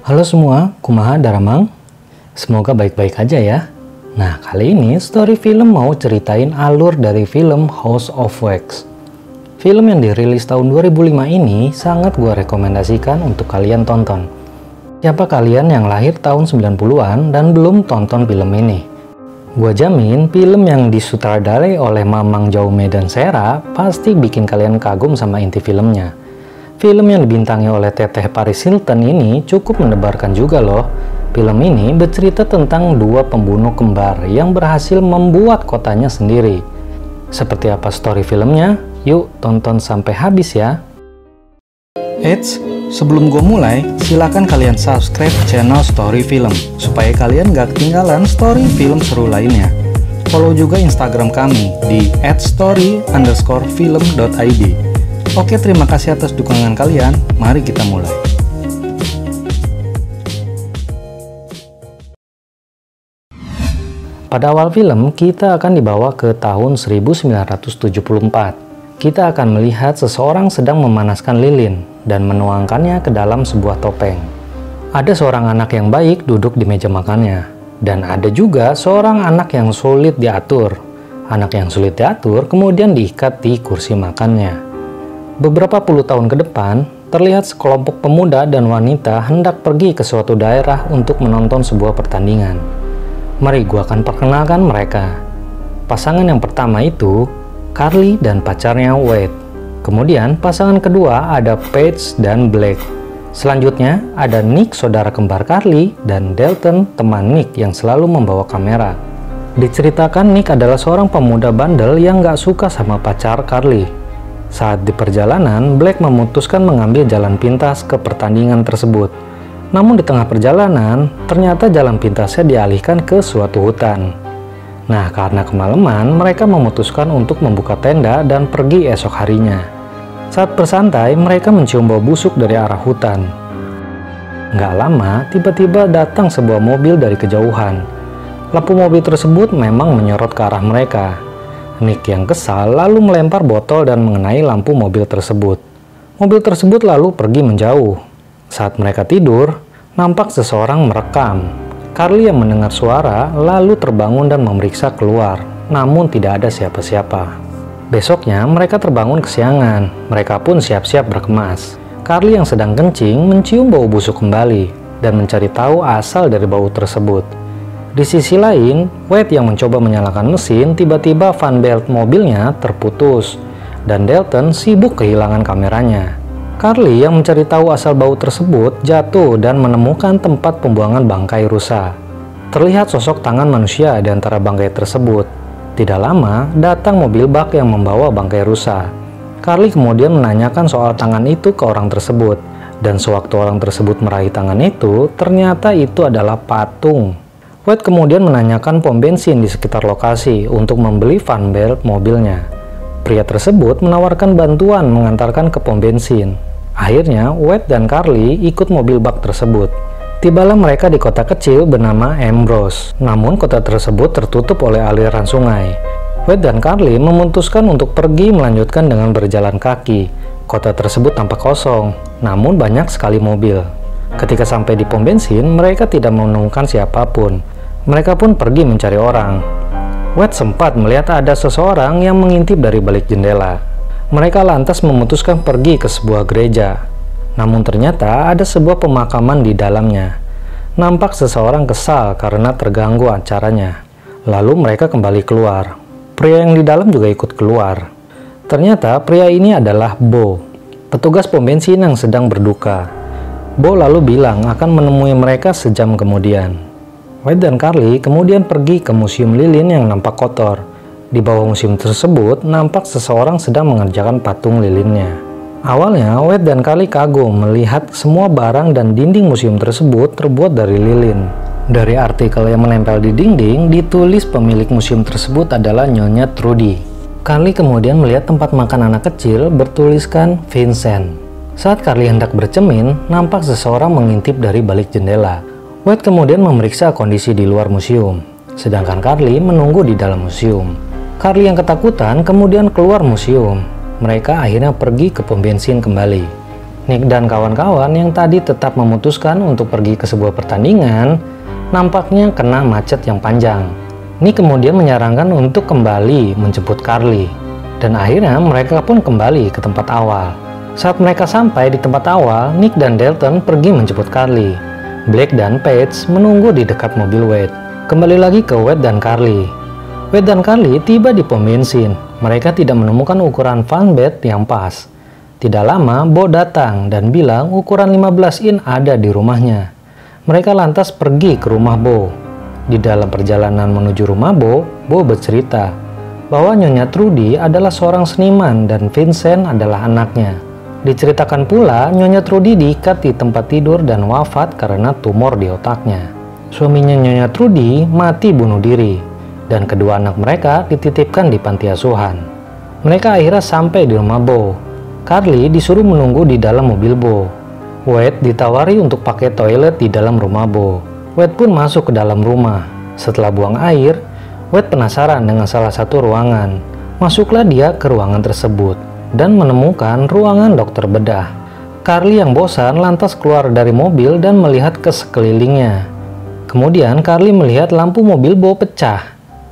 Halo semua, kumaha daramang? Semoga baik-baik aja ya. Nah, kali ini Story Film mau ceritain alur dari film House of Wax. Film yang dirilis tahun 2005 ini sangat gua rekomendasikan untuk kalian tonton. Siapa kalian yang lahir tahun 90-an dan belum tonton film ini? Gua jamin film yang disutradarai oleh Mamang Jaume dan Sera pasti bikin kalian kagum sama inti filmnya. Film yang dibintangi oleh Teteh Paris Hilton ini cukup mendebarkan juga loh. Film ini bercerita tentang dua pembunuh kembar yang berhasil membuat kotanya sendiri. Seperti apa story filmnya? Yuk tonton sampai habis ya. Eits, sebelum gue mulai, silakan kalian subscribe channel Story Film supaya kalian gak ketinggalan story film seru lainnya. Follow juga Instagram kami di @story_film.id. Oke, terima kasih atas dukungan kalian. Mari kita mulai. Pada awal film, kita akan dibawa ke tahun 1974. Kita akan melihat seseorang sedang memanaskan lilin dan menuangkannya ke dalam sebuah topeng. Ada seorang anak yang baik duduk di meja makannya, dan ada juga seorang anak yang sulit diatur. Anak yang sulit diatur kemudian diikat di kursi makannya. Beberapa puluh tahun ke depan, terlihat sekelompok pemuda dan wanita hendak pergi ke suatu daerah untuk menonton sebuah pertandingan. Mari gua akan perkenalkan mereka. Pasangan yang pertama itu Carly dan pacarnya Wade. Kemudian pasangan kedua ada Paige dan Blake. Selanjutnya ada Nick, saudara kembar Carly, dan Dalton, teman Nick yang selalu membawa kamera. Diceritakan Nick adalah seorang pemuda bandel yang gak suka sama pacar Carly. Saat di perjalanan, Blake memutuskan mengambil jalan pintas ke pertandingan tersebut. Namun di tengah perjalanan, ternyata jalan pintasnya dialihkan ke suatu hutan. Nah, karena kemalaman, mereka memutuskan untuk membuka tenda dan pergi esok harinya. Saat bersantai, mereka mencium bau busuk dari arah hutan. Nggak lama, tiba-tiba datang sebuah mobil dari kejauhan. Lampu mobil tersebut memang menyorot ke arah mereka. Nick yang kesal lalu melempar botol dan mengenai lampu mobil tersebut. Mobil tersebut lalu pergi menjauh. Saat mereka tidur, nampak seseorang merekam. Carly yang mendengar suara lalu terbangun dan memeriksa keluar, namun tidak ada siapa-siapa. Besoknya mereka terbangun kesiangan, mereka pun siap-siap berkemas. Carly yang sedang kencing mencium bau busuk kembali dan mencari tahu asal dari bau tersebut. Di sisi lain, Wade yang mencoba menyalakan mesin, tiba-tiba fan belt mobilnya terputus, dan Dalton sibuk kehilangan kameranya. Carly yang mencari tahu asal bau tersebut jatuh dan menemukan tempat pembuangan bangkai rusa. Terlihat sosok tangan manusia di antara bangkai tersebut. Tidak lama, datang mobil bak yang membawa bangkai rusa. Carly kemudian menanyakan soal tangan itu ke orang tersebut, dan sewaktu orang tersebut meraih tangan itu, ternyata itu adalah patung. Wade kemudian menanyakan pom bensin di sekitar lokasi untuk membeli fan belt mobilnya. Pria tersebut menawarkan bantuan mengantarkan ke pom bensin. Akhirnya, Wade dan Carly ikut mobil bak tersebut. Tibalah mereka di kota kecil bernama Ambrose. Namun kota tersebut tertutup oleh aliran sungai. Wade dan Carly memutuskan untuk pergi melanjutkan dengan berjalan kaki. Kota tersebut tampak kosong, namun banyak sekali mobil. Ketika sampai di pom bensin, mereka tidak menemukan siapapun. Mereka pun pergi mencari orang. Wade sempat melihat ada seseorang yang mengintip dari balik jendela. Mereka lantas memutuskan pergi ke sebuah gereja. Namun ternyata ada sebuah pemakaman di dalamnya. Nampak seseorang kesal karena terganggu acaranya. Lalu mereka kembali keluar. Pria yang di dalam juga ikut keluar. Ternyata pria ini adalah Bo, petugas pom bensin yang sedang berduka. Bo lalu bilang akan menemui mereka sejam kemudian. Wade dan Carly kemudian pergi ke museum lilin yang nampak kotor. Di bawah museum tersebut nampak seseorang sedang mengerjakan patung lilinnya. Awalnya Wade dan Carly kagum melihat semua barang dan dinding museum tersebut terbuat dari lilin. Dari artikel yang menempel di dinding ditulis pemilik museum tersebut adalah Nyonya Trudy. Carly kemudian melihat tempat makan anak kecil bertuliskan Vincent. Saat Carly hendak bercermin, nampak seseorang mengintip dari balik jendela. Wade kemudian memeriksa kondisi di luar museum, sedangkan Carly menunggu di dalam museum. Carly yang ketakutan kemudian keluar museum. Mereka akhirnya pergi ke pom bensin kembali. Nick dan kawan-kawan yang tadi tetap memutuskan untuk pergi ke sebuah pertandingan, nampaknya kena macet yang panjang. Nick kemudian menyarankan untuk kembali menjemput Carly, dan akhirnya mereka pun kembali ke tempat awal. Saat mereka sampai di tempat awal, Nick dan Dalton pergi menjemput Carly. Blake dan Paige menunggu di dekat mobil Wade. Kembali lagi ke Wade dan Carly. Wade dan Carly tiba di pom bensin. Mereka tidak menemukan ukuran van bed yang pas. Tidak lama, Bo datang dan bilang ukuran 15 in ada di rumahnya. Mereka lantas pergi ke rumah Bo. Di dalam perjalanan menuju rumah Bo bercerita bahwa Nyonya Trudy adalah seorang seniman dan Vincent adalah anaknya. Diceritakan pula Nyonya Trudy diikat di tempat tidur dan wafat karena tumor di otaknya. Suaminya Nyonya Trudy mati bunuh diri, dan kedua anak mereka dititipkan di panti asuhan. Mereka akhirnya sampai di rumah Bo. Carly disuruh menunggu di dalam mobil Bo. Wade ditawari untuk pakai toilet di dalam rumah Bo. Wade pun masuk ke dalam rumah. Setelah buang air, Wade penasaran dengan salah satu ruangan. Masuklah dia ke ruangan tersebut dan menemukan ruangan dokter bedah. Carly yang bosan lantas keluar dari mobil dan melihat ke sekelilingnya. Kemudian Carly melihat lampu mobil Bo pecah.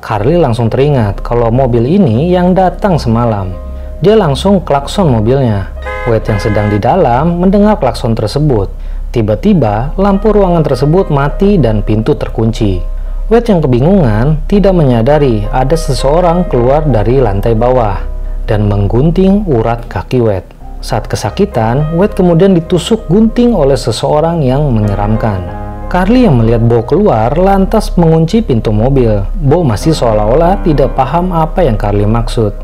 Carly langsung teringat kalau mobil ini yang datang semalam. Dia langsung klakson mobilnya. Wade yang sedang di dalam mendengar klakson tersebut. Tiba-tiba lampu ruangan tersebut mati dan pintu terkunci. Wade yang kebingungan tidak menyadari ada seseorang keluar dari lantai bawah dan menggunting urat kaki Wade. Saat kesakitan, Wade kemudian ditusuk gunting oleh seseorang yang menyeramkan. Carly yang melihat Bo keluar lantas mengunci pintu mobil. Bo masih seolah-olah tidak paham apa yang Carly maksud.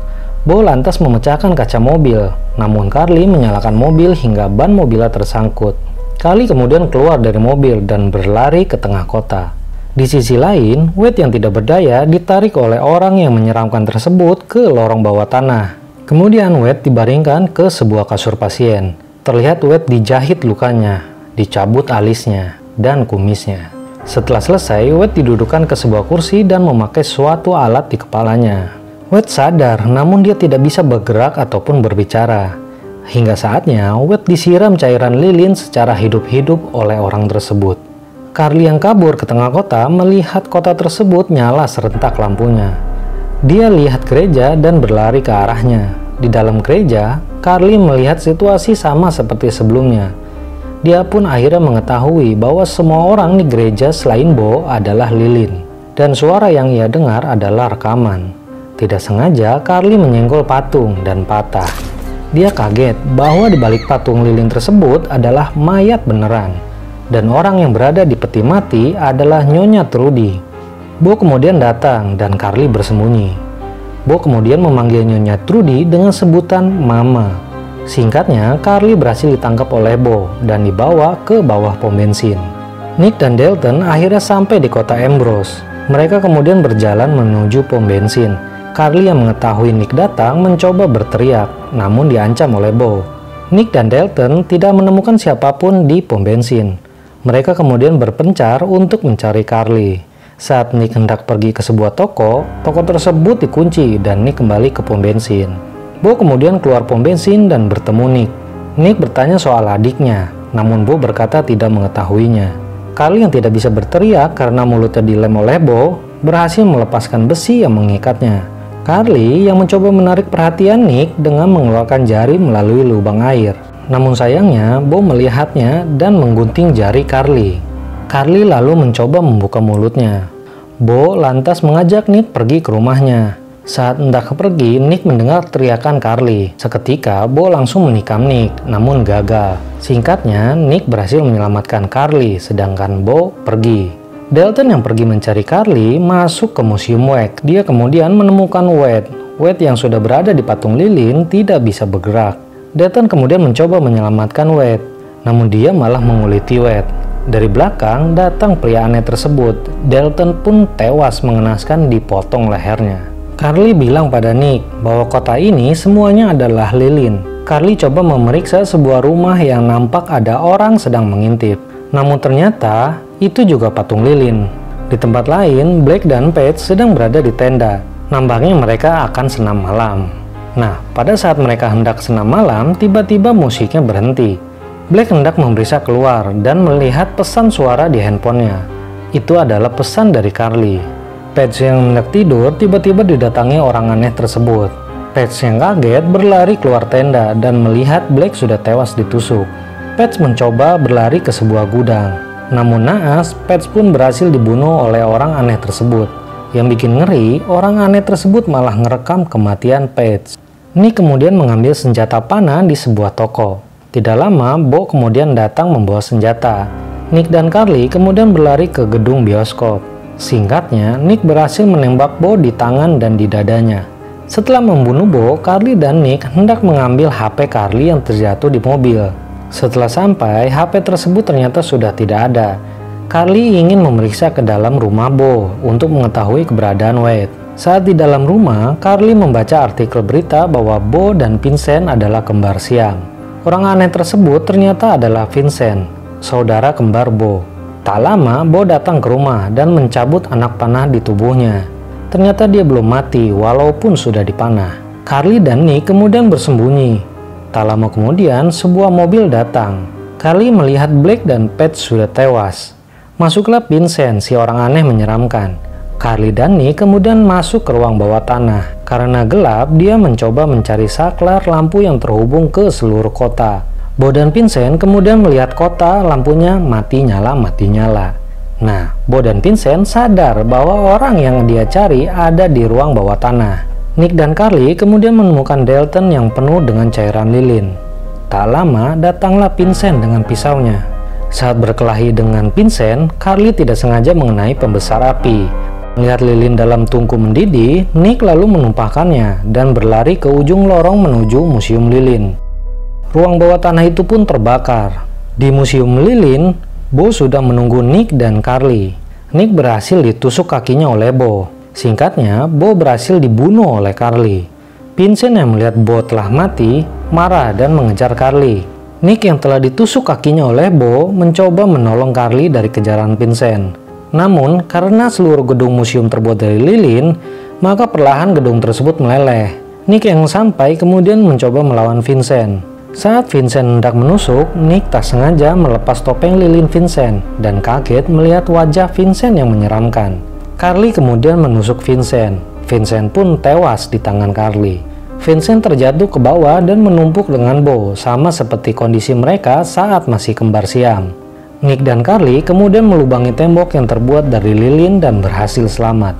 Bo lantas memecahkan kaca mobil, namun Carly menyalakan mobil hingga ban mobilnya tersangkut. Carly kemudian keluar dari mobil dan berlari ke tengah kota. Di sisi lain, Wade yang tidak berdaya ditarik oleh orang yang menyeramkan tersebut ke lorong bawah tanah. Kemudian Wade dibaringkan ke sebuah kasur pasien. Terlihat Wade dijahit lukanya, dicabut alisnya, dan kumisnya. Setelah selesai, Wade didudukan ke sebuah kursi dan memakai suatu alat di kepalanya. Wade sadar, namun dia tidak bisa bergerak ataupun berbicara. Hingga saatnya, Wade disiram cairan lilin secara hidup-hidup oleh orang tersebut. Carly yang kabur ke tengah kota melihat kota tersebut nyala serentak lampunya. Dia lihat gereja dan berlari ke arahnya. Di dalam gereja, Carly melihat situasi sama seperti sebelumnya. Dia pun akhirnya mengetahui bahwa semua orang di gereja selain Bo adalah lilin. Dan suara yang ia dengar adalah rekaman. Tidak sengaja, Carly menyenggol patung dan patah. Dia kaget bahwa di balik patung lilin tersebut adalah mayat beneran. Dan orang yang berada di peti mati adalah Nyonya Trudy. Bo kemudian datang dan Carly bersembunyi. Bo kemudian memanggil Nyonya Trudy dengan sebutan Mama. Singkatnya, Carly berhasil ditangkap oleh Bo dan dibawa ke bawah pom bensin. Nick dan Dalton akhirnya sampai di kota Ambrose. Mereka kemudian berjalan menuju pom bensin. Carly yang mengetahui Nick datang mencoba berteriak, namun diancam oleh Bo. Nick dan Dalton tidak menemukan siapapun di pom bensin. Mereka kemudian berpencar untuk mencari Carly. Saat Nick hendak pergi ke sebuah toko tersebut dikunci dan Nick kembali ke pom bensin. Bo kemudian keluar pom bensin dan bertemu Nick. Nick bertanya soal adiknya, namun Bo berkata tidak mengetahuinya. Carly yang tidak bisa berteriak karena mulutnya dilem oleh Bo berhasil melepaskan besi yang mengikatnya. Carly yang mencoba menarik perhatian Nick dengan mengeluarkan jari melalui lubang air. Namun sayangnya, Bo melihatnya dan menggunting jari Carly. Carly lalu mencoba membuka mulutnya. Bo lantas mengajak Nick pergi ke rumahnya. Saat hendak pergi, Nick mendengar teriakan Carly. Seketika, Bo langsung menikam Nick, namun gagal. Singkatnya, Nick berhasil menyelamatkan Carly, sedangkan Bo pergi. Dalton yang pergi mencari Carly masuk ke museum Wade. Dia kemudian menemukan Wade. Wade yang sudah berada di patung lilin tidak bisa bergerak. Dalton kemudian mencoba menyelamatkan Wade, namun dia malah menguliti Wade. Dari belakang datang pria aneh tersebut. Dalton pun tewas mengenaskan dipotong lehernya. Carly bilang pada Nick bahwa kota ini semuanya adalah lilin. Carly coba memeriksa sebuah rumah yang nampak ada orang sedang mengintip. Namun ternyata itu juga patung lilin. Di tempat lain, Blake dan Paige sedang berada di tenda. Nampaknya mereka akan senam malam. Nah, pada saat mereka hendak senam malam, tiba-tiba musiknya berhenti. Black hendak memeriksa keluar dan melihat pesan suara di handphonenya. Itu adalah pesan dari Carly. Paige yang hendak tidur tiba-tiba didatangi orang aneh tersebut. Paige yang kaget berlari keluar tenda dan melihat Black sudah tewas ditusuk. Paige mencoba berlari ke sebuah gudang. Namun naas, Paige pun berhasil dibunuh oleh orang aneh tersebut. Yang bikin ngeri, orang aneh tersebut malah ngerekam kematian Paige. Nick kemudian mengambil senjata panah di sebuah toko. Tidak lama, Bo kemudian datang membawa senjata. Nick dan Carly kemudian berlari ke gedung bioskop. Singkatnya, Nick berhasil menembak Bo di tangan dan di dadanya. Setelah membunuh Bo, Carly dan Nick hendak mengambil HP Carly yang terjatuh di mobil. Setelah sampai, HP tersebut ternyata sudah tidak ada. Carly ingin memeriksa ke dalam rumah Bo untuk mengetahui keberadaan Wade. Saat di dalam rumah, Carly membaca artikel berita bahwa Bo dan Vincent adalah kembar siam. Orang aneh tersebut ternyata adalah Vincent, saudara kembar Bo. Tak lama, Bo datang ke rumah dan mencabut anak panah di tubuhnya. Ternyata dia belum mati walaupun sudah dipanah. Carly dan Nick kemudian bersembunyi. Tak lama kemudian, sebuah mobil datang. Carly melihat Black dan Paige sudah tewas. Masuklah Vincent, si orang aneh menyeramkan. Carly dan Nick kemudian masuk ke ruang bawah tanah. Karena gelap, dia mencoba mencari saklar lampu yang terhubung ke seluruh kota. Bo dan Vincent kemudian melihat kota lampunya mati nyala. Nah, Bo dan Vincent sadar bahwa orang yang dia cari ada di ruang bawah tanah. Nick dan Carly kemudian menemukan Dalton yang penuh dengan cairan lilin. Tak lama, datanglah Vincent dengan pisaunya. Saat berkelahi dengan Vincent, Carly tidak sengaja mengenai pembesar api. Melihat lilin dalam tungku mendidih, Nick lalu menumpahkannya dan berlari ke ujung lorong menuju museum lilin. Ruang bawah tanah itu pun terbakar. Di museum lilin, Bo sudah menunggu Nick dan Carly. Nick berhasil ditusuk kakinya oleh Bo. Singkatnya, Bo berhasil dibunuh oleh Carly. Vincent yang melihat Bo telah mati, marah dan mengejar Carly. Nick yang telah ditusuk kakinya oleh Bo mencoba menolong Carly dari kejaran Vincent. Namun, karena seluruh gedung museum terbuat dari lilin, maka perlahan gedung tersebut meleleh. Nick yang sampai kemudian mencoba melawan Vincent. Saat Vincent hendak menusuk, Nick tak sengaja melepas topeng lilin Vincent dan kaget melihat wajah Vincent yang menyeramkan. Carly kemudian menusuk Vincent. Vincent pun tewas di tangan Carly. Vincent terjatuh ke bawah dan menumpuk dengan Bo, sama seperti kondisi mereka saat masih kembar siam. Nick dan Carly kemudian melubangi tembok yang terbuat dari lilin dan berhasil selamat.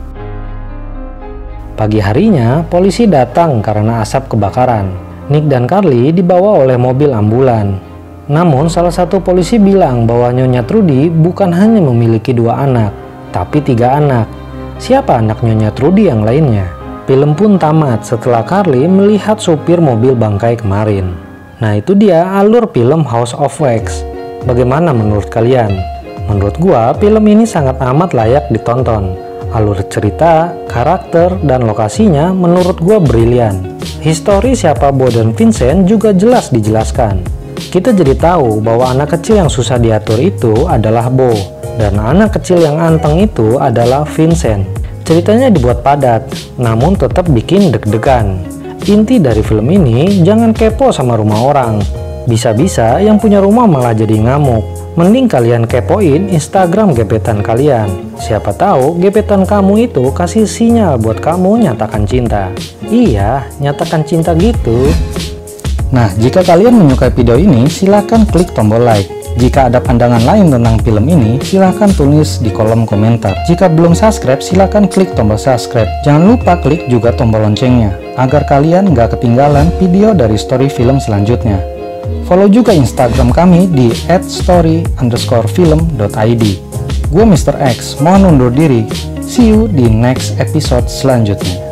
Pagi harinya, polisi datang karena asap kebakaran. Nick dan Carly dibawa oleh mobil ambulan. Namun, salah satu polisi bilang bahwa Nyonya Trudy bukan hanya memiliki 2 anak, tapi 3 anak. Siapa anak Nyonya Trudy yang lainnya? Film pun tamat setelah Carly melihat supir mobil bangkai kemarin. Nah, itu dia alur film House of Wax. Bagaimana menurut kalian? Menurut gua, film ini sangat amat layak ditonton. Alur cerita, karakter, dan lokasinya menurut gua brilian. Histori siapa Bo dan Vincent juga jelas dijelaskan. Kita jadi tahu bahwa anak kecil yang susah diatur itu adalah Bo, dan anak kecil yang anteng itu adalah Vincent. Ceritanya dibuat padat, namun tetap bikin deg-degan. Inti dari film ini, jangan kepo sama rumah orang. Bisa-bisa yang punya rumah malah jadi ngamuk. Mending kalian kepoin Instagram gebetan kalian. Siapa tahu gebetan kamu itu kasih sinyal buat kamu nyatakan cinta. Iya, nyatakan cinta gitu. Nah, jika kalian menyukai video ini, silahkan klik tombol like. Jika ada pandangan lain tentang film ini, silahkan tulis di kolom komentar. Jika belum subscribe, silahkan klik tombol subscribe. Jangan lupa klik juga tombol loncengnya, agar kalian gak ketinggalan video dari story film selanjutnya. Follow juga Instagram kami di @story_film.id. Gue Mr. X, mohon undur diri. See you di next episode selanjutnya.